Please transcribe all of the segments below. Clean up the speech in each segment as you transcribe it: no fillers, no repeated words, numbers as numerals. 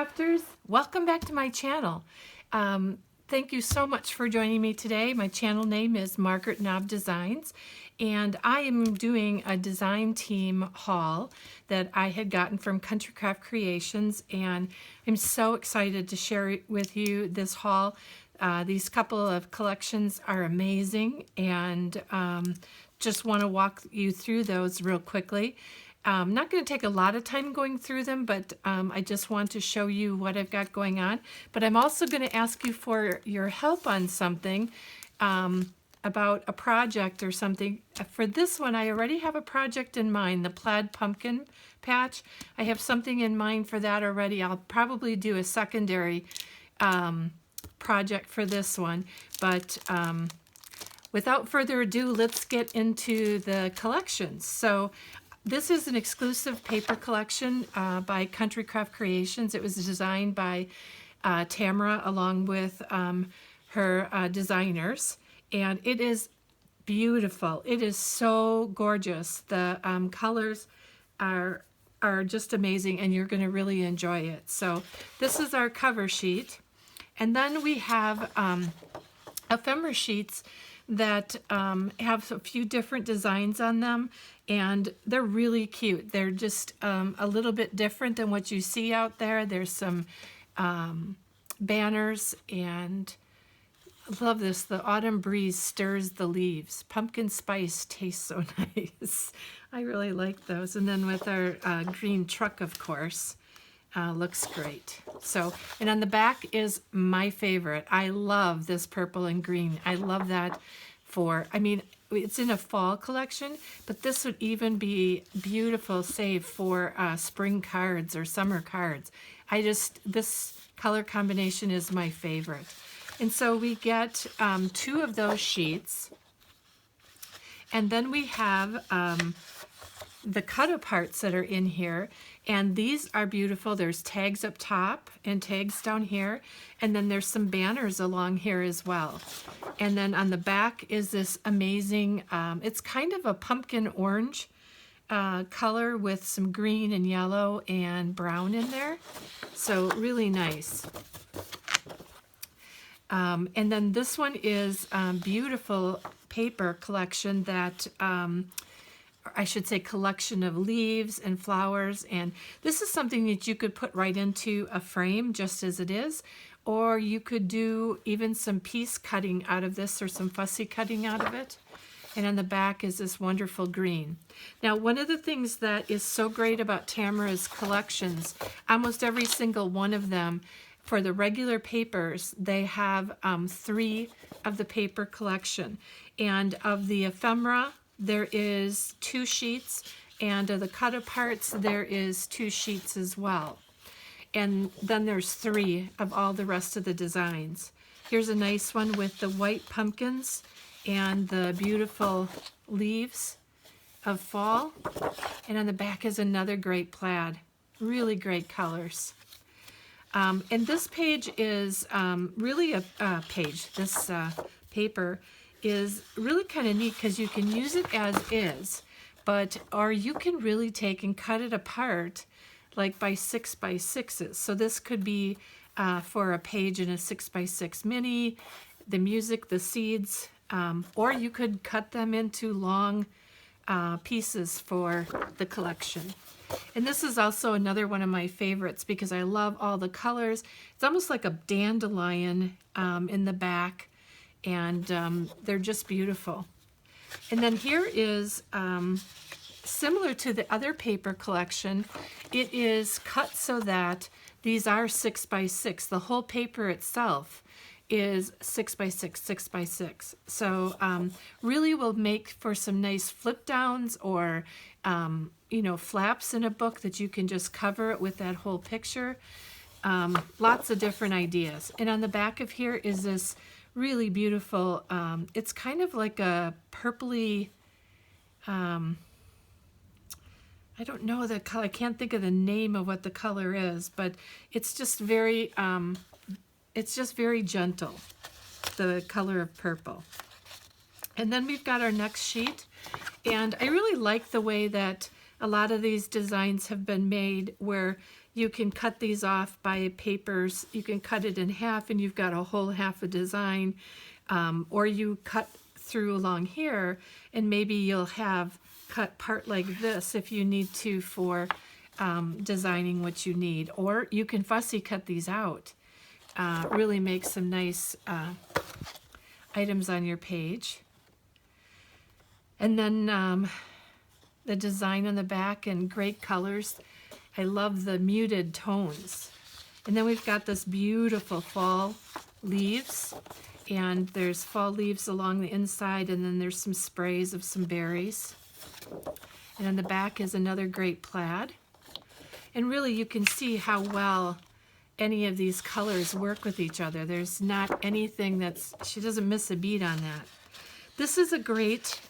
crafters, welcome back to my channel. Thank you so much for joining me today. My channel name is Margaret Knob Designs, and I am doing a design team haul that I had gotten from Country Craft Creations, and I'm so excited to share with you this haul. These couple of collections are amazing, and just want to walk you through those real quickly. I'm not going to take a lot of time going through them, but I just want to show you what I've got going on. But I'm also going to ask you for your help on something about a project or something. For this one, I already have a project in mind, the Plaid Pumpkin patch. I have something in mind for that already. I'll probably do a secondary project for this one. But without further ado, let's get into the collections. So this is an exclusive paper collection by Country Craft Creations. It was designed by Tamara along with her designers, and it is beautiful. It is so gorgeous. The colors are just amazing, and you're going to really enjoy it. So this is our cover sheet, and then we have ephemera sheets that have a few different designs on them, and they're really cute. They're just a little bit different than what you see out there. There's some banners, and I love this. The autumn breeze stirs the leaves. Pumpkin spice tastes so nice. I really like those. And then with our green truck, of course, looks great. So, and on the back is my favorite. I love this purple and green. I love that for, I mean, it's in a fall collection, but this would even be beautiful, say, for spring cards or summer cards. This color combination is my favorite. And so we get 2 of those sheets. And then we have the cut-aparts that are in here, and these are beautiful. There's tags up top and tags down here, and then there's some banners along here as well. And then on the back is this amazing, it's kind of a pumpkin orange color with some green and yellow and brown in there, so really nice. And then this one is beautiful paper collection that I should say collection of leaves and flowers, and this is something that you could put right into a frame just as it is, or you could do even some piece cutting out of this or some fussy cutting out of it. And on the back is this wonderful green. Now, one of the things that is so great about Tamara's collections, almost every single one of them, for the regular papers, they have 3 of the paper collection, and of the ephemera, there is 2 sheets, and of the cut-aparts, there is 2 sheets as well. And then there's 3 of all the rest of the designs. Here's a nice one with the white pumpkins and the beautiful leaves of fall. And on the back is another great plaid. Really great colors. And this page is really a page. This paper is really kind of neat because you can use it as is, or you can really take and cut it apart like by 6 by 6s. So this could be for a page in a 6 by 6 mini, the music, the seeds, or you could cut them into long pieces for the collection. And this is also another one of my favorites because I love all the colors. It's almost like a dandelion in the back, and they're just beautiful. And then here is similar to the other paper collection. It is cut so that these are 6 by 6. The whole paper itself is 6 by 6, 6 by 6. So really will make for some nice flip downs or you know, flaps in a book that you can just cover it with that whole picture. Lots of different ideas. And on the back of here is this really beautiful, it's kind of like a purpley, I don't know the color, I can't think of the name of what the color is, but it's just very gentle, the color of purple. And then we've got our next sheet, and I really like the way that a lot of these designs have been made where you can cut these off by papers. You can cut it in half and you've got a whole half a design, or you cut through along here and maybe you'll have cut part like this if you need to for designing what you need, or you can fussy cut these out. Really make some nice items on your page. And then the design on the back in great colors. I love the muted tones. And then we've got this beautiful fall leaves, and there's fall leaves along the inside, and then there's some sprays of some berries. And on the back is another great plaid. And really you can see how well any of these colors work with each other. There's not anything she doesn't miss a beat on that. This is a great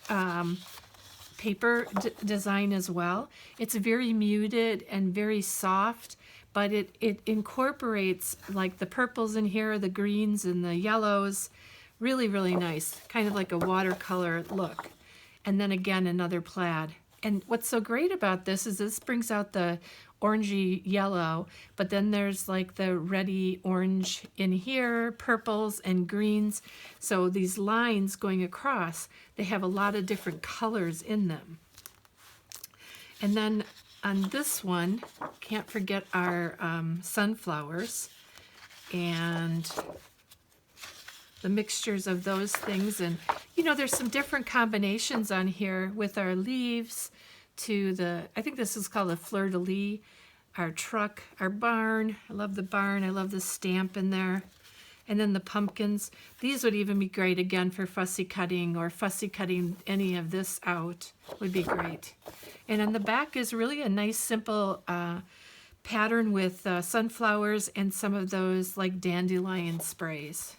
paper design as well. It's very muted and very soft, but it incorporates like the purples in here, the greens and the yellows. Really, really nice. Kind of like a watercolor look. And then again, another plaid. And what's so great about this is this brings out the orangey yellow, but then there's like the reddy orange in here, purples and greens. So these lines going across, they have a lot of different colors in them. And then on this one, can't forget our sunflowers and the mixtures of those things. And you know, there's some different combinations on here with our leaves to the, I think this is called a fleur-de-lis, our truck, our barn. I love the barn. I love the stamp in there. And then the pumpkins. These would even be great again for fussy cutting, or fussy cutting any of this out would be great. And on the back is really a nice simple pattern with sunflowers and some of those like dandelion sprays.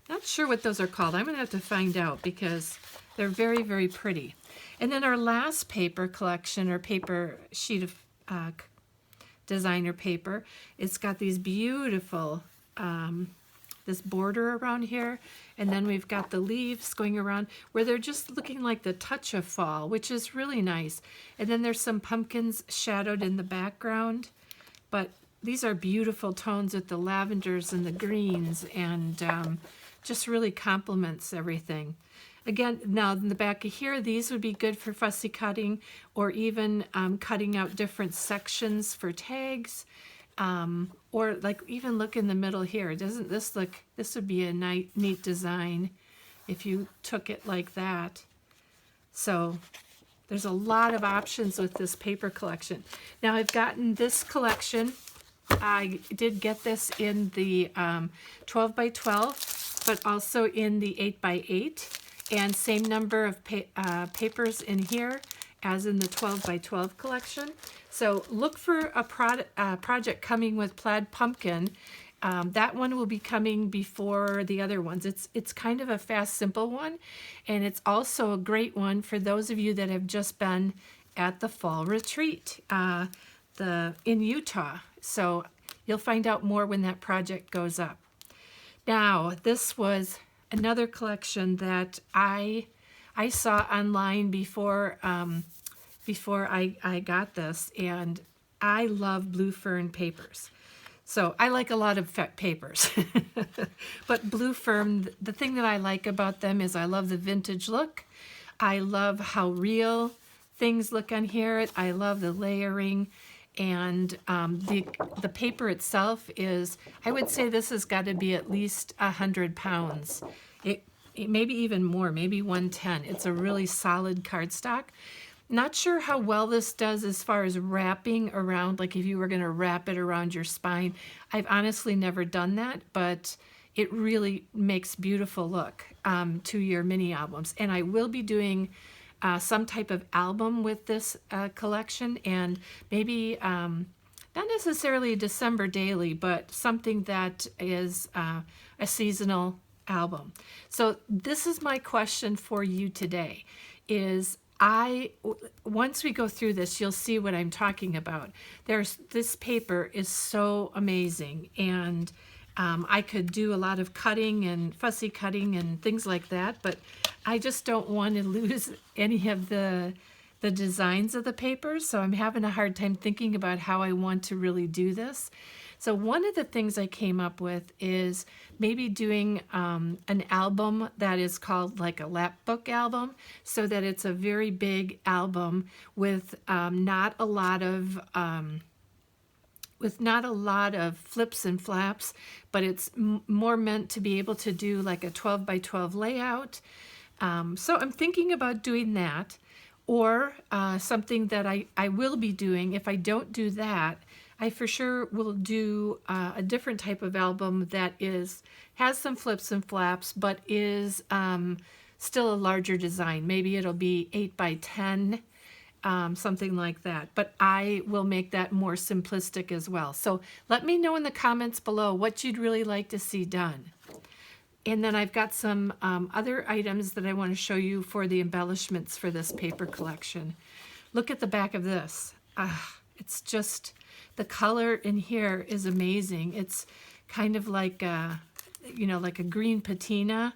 Not sure what those are called. I'm gonna have to find out because they're very, very pretty. And then our last paper collection, or paper sheet of designer paper, it's got these beautiful, this border around here. And then we've got the leaves going around where they're just looking like the touch of fall, which is really nice. And then there's some pumpkins shadowed in the background. But these are beautiful tones with the lavenders and the greens, and just really complements everything. Again, now in the back of here, these would be good for fussy cutting, or even cutting out different sections for tags, or like even look in the middle here. Doesn't this look, this would be a neat design if you took it like that. So there's a lot of options with this paper collection. Now I've gotten this collection. I did get this in the 12 by 12, but also in the 8 by 8. And same number of papers in here as in the 12 by 12 collection. So look for a project coming with Plaid Pumpkin. That one will be coming before the other ones. It's kind of a fast, simple one, and it's also a great one for those of you that have just been at the fall retreat in Utah. So you'll find out more when that project goes up. Now, this was another collection that I saw online before I got this, and I love blue fern papers. So I like a lot of papers, but blue fern, the thing that I like about them is I love the vintage look. I love how real things look on here. I love the layering, and the paper itself is, I would say this has got to be at least 100 pounds. It maybe even more, maybe 110. It's a really solid cardstock. Not sure how well this does as far as wrapping around, like if you were going to wrap it around your spine. I've honestly never done that, but it really makes beautiful look to your mini albums. And I will be doing some type of album with this collection, and maybe not necessarily a December daily, but something that is a seasonal album. So this is my question for you today is, once we go through this, you'll see what I'm talking about. This paper is so amazing, and I could do a lot of cutting and fussy cutting and things like that, but I just don't want to lose any of the the designs of the papers, so I'm having a hard time thinking about how I want to really do this. So one of the things I came up with is maybe doing an album that is called like a lapbook album, so that it's a very big album with not a lot of flips and flaps, but it's more meant to be able to do like a 12 by 12 layout. So I'm thinking about doing that, or something that I will be doing. If I don't do that, I for sure will do a different type of album that has some flips and flaps, but is still a larger design. Maybe it'll be 8 by 10, something like that. But I will make that more simplistic as well. So let me know in the comments below what you'd really like to see done. And then I've got some other items that I want to show you for the embellishments for this paper collection. Look at the back of this. It's just, the color in here is amazing. It's kind of like a, like a green patina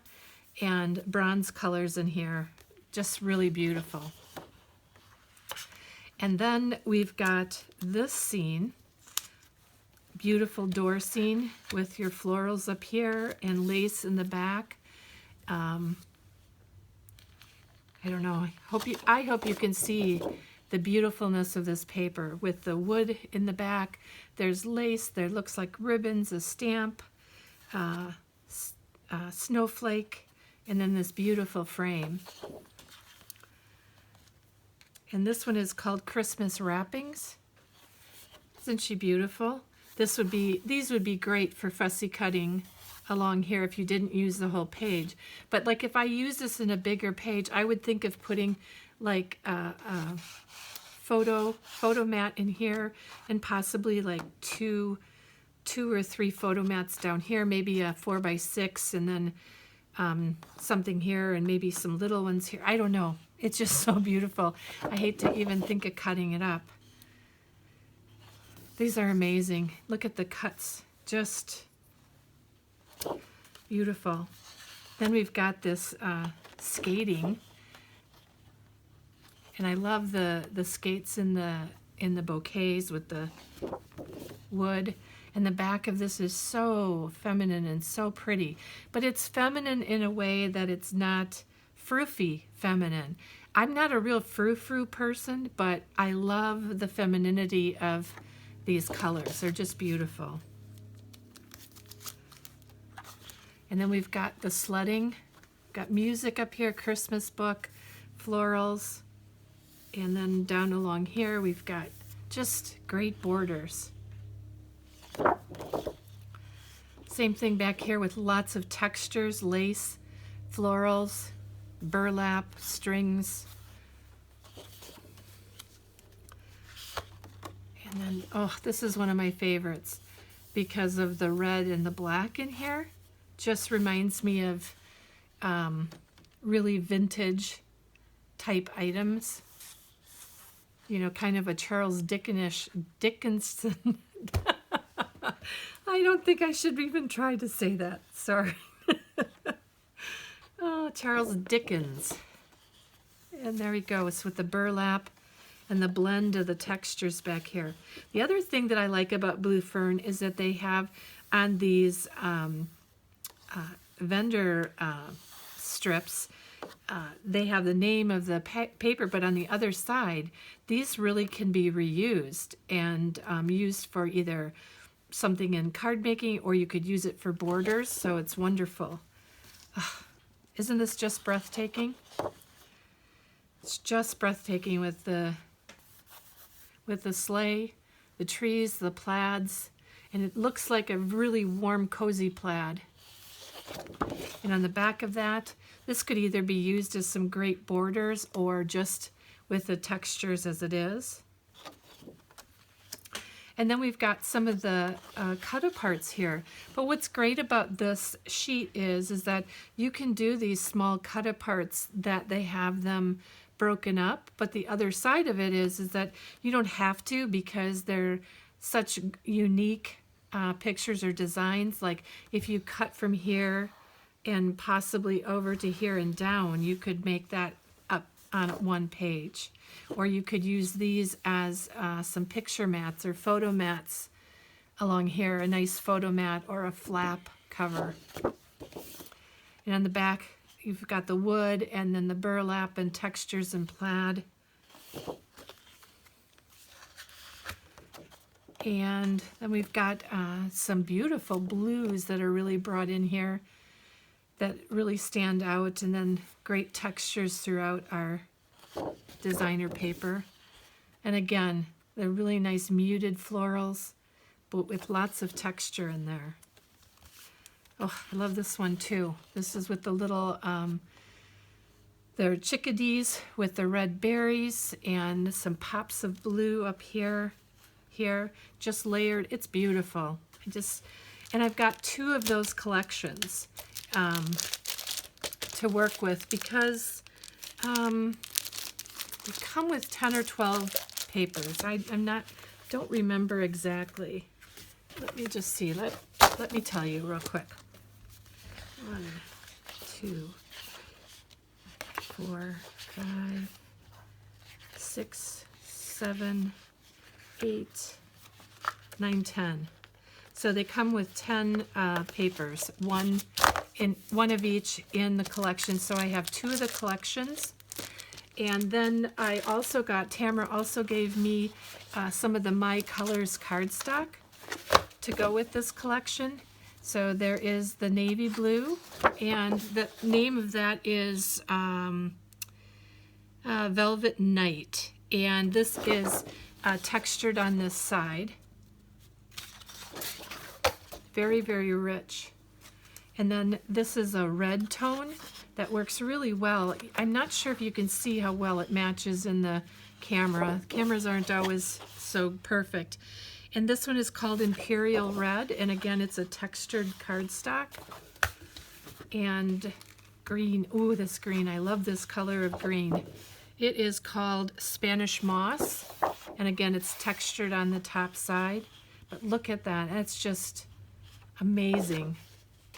and bronze colors in here. Just really beautiful. And then we've got this scene. Beautiful door scene with your florals up here and lace in the back. I don't know. I hope you can see the beautifulness of this paper with the wood in the back. There's lace. There looks like ribbons, a stamp, snowflake, and then this beautiful frame. And this one is called Christmas Wrappings. Isn't she beautiful? These would be great for fussy cutting along here if you didn't use the whole page. But like if I use this in a bigger page, I would think of putting like a photo mat in here, and possibly like two or three photo mats down here, maybe a 4 by 6, and then something here, and maybe some little ones here. I don't know. It's just so beautiful. I hate to even think of cutting it up. These are amazing. Look at the cuts, just beautiful. Then we've got this skating, and I love the skates in the bouquets with the wood. And the back of this is so feminine and so pretty, but it's feminine in a way that it's not froofy feminine. I'm not a real frou-frou person, but I love the femininity of these colors. They're just beautiful. And then we've got the sledding, got music up here, Christmas book, florals, and then down along here we've got just great borders. Same thing back here with lots of textures, lace, florals, burlap, strings. And then, oh, this is one of my favorites because of the red and the black in here. Just reminds me of really vintage type items. Kind of a Charles Dickinson. I don't think I should even try to say that. Sorry. Oh, Charles Dickens. And there he goes with the burlap and the blend of the textures back here. The other thing that I like about Blue Fern is that they have on these vendor strips, they have the name of the paper, but on the other side, these really can be reused and used for either something in card making, or you could use it for borders, so it's wonderful. Isn't this just breathtaking? It's just breathtaking with the sleigh, the trees, the plaids, and it looks like a really warm, cozy plaid. And on the back of that, this could either be used as some great borders or just with the textures as it is. And then we've got some of the cut-aparts here. But what's great about this sheet is that you can do these small cut-aparts that they have them broken up. But the other side of it is that you don't have to, because they're such unique pictures or designs. Like if you cut from here and possibly over to here and down, you could make that on one page. Or you could use these as some picture mats or photo mats along here, a nice photo mat or a flap cover. And on the back, you've got the wood and then the burlap and textures and plaid. And then we've got some beautiful blues that are really brought in here that really stand out, and then great textures throughout our designer paper. And again, they're really nice muted florals, but with lots of texture in there. Oh, I love this one too. This is with the little, they're chickadees with the red berries and some pops of blue up here, just layered. It's beautiful. And I've got 2 of those collections to work with because they come with 10 or 12 papers. Don't remember exactly. Let me just see. Let me tell you real quick. 1, 2, 4, 5, 6, 7, 8, 9, 10. So they come with 10 papers, one of each in the collection. So I have 2 of the collections. And then I also got, Tamara also gave me some of the My Colors cardstock to go with this collection. So there is the navy blue, and the name of that is Velvet Night. And this is textured on this side. Very, very rich. And then this is a red tone that works really well. I'm not sure if you can see how well it matches in the camera. Cameras aren't always so perfect. And this one is called Imperial Red, and again, it's a textured cardstock. And green, ooh, this green, I love this color of green. It is called Spanish Moss, and again, it's textured on the top side. But look at that, it's just amazing,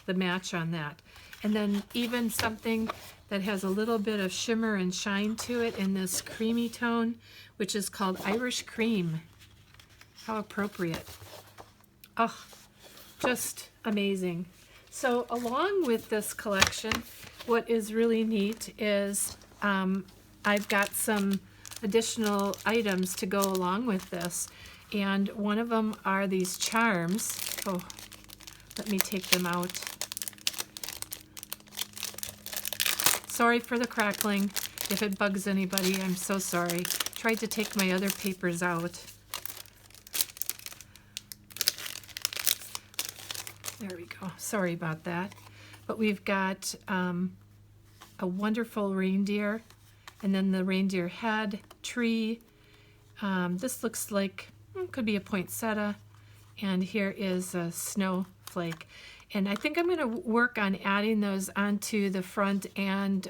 the match on that. And then even something that has a little bit of shimmer and shine to it in this creamy tone, which is called Irish Cream. How appropriate. Oh, just amazing. So along with this collection, what is really neat is I've got some additional items to go along with this. And one of them are these charms. Oh, let me take them out. Sorry for the crackling. If it bugs anybody, I'm so sorry. Tried to take my other papers out. There we go. Sorry about that. But we've got a wonderful reindeer, and then the reindeer head, tree. This looks like, could be a poinsettia. And here is a snowflake. And I think I'm going to work on adding those onto the front and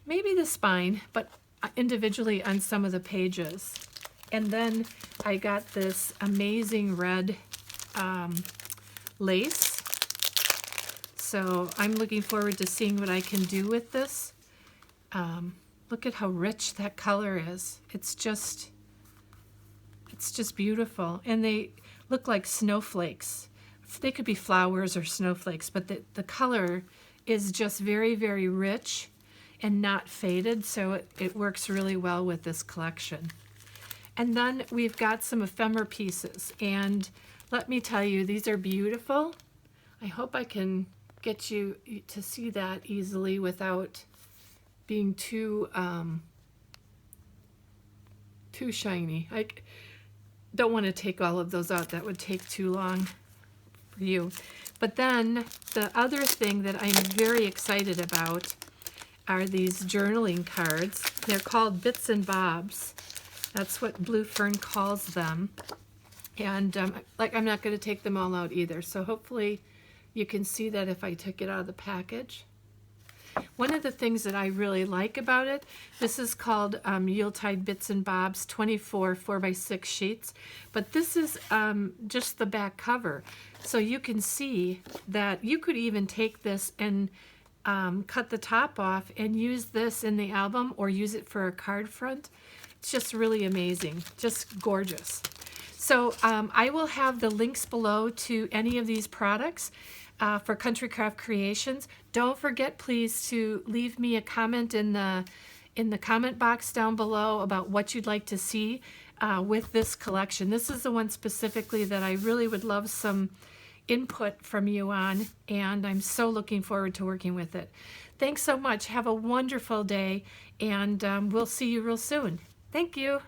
maybe the spine, but individually on some of the pages. And then I got this amazing red lace. So I'm looking forward to seeing what I can do with this. Look at how rich that color is. It's just beautiful. And they look like snowflakes. They could be flowers or snowflakes, but the color is just very, very rich and not faded, so it works really well with this collection. And then we've got some ephemera pieces, and let me tell you, these are beautiful. I hope I can get you to see that easily without being too shiny. I don't want to take all of those out. That would take too long for you. But then the other thing that I'm very excited about are these journaling cards. They're called Bits and Bobs. That's what Blue Fern calls them. And I'm not going to take them all out either. So hopefully you can see that if I took it out of the package. One of the things that I really like about it, this is called Yuletide Bits and Bobs 24 4x6 sheets, but this is just the back cover. So you can see that you could even take this and cut the top off and use this in the album or use it for a card front. It's just really amazing, just gorgeous. So I will have the links below to any of these products for Country Craft Creations. Don't forget, please, to leave me a comment in the comment box down below about what you'd like to see with this collection. This is the one specifically that I really would love some input from you on, and I'm so looking forward to working with it. Thanks so much. Have a wonderful day, and we'll see you real soon. Thank you.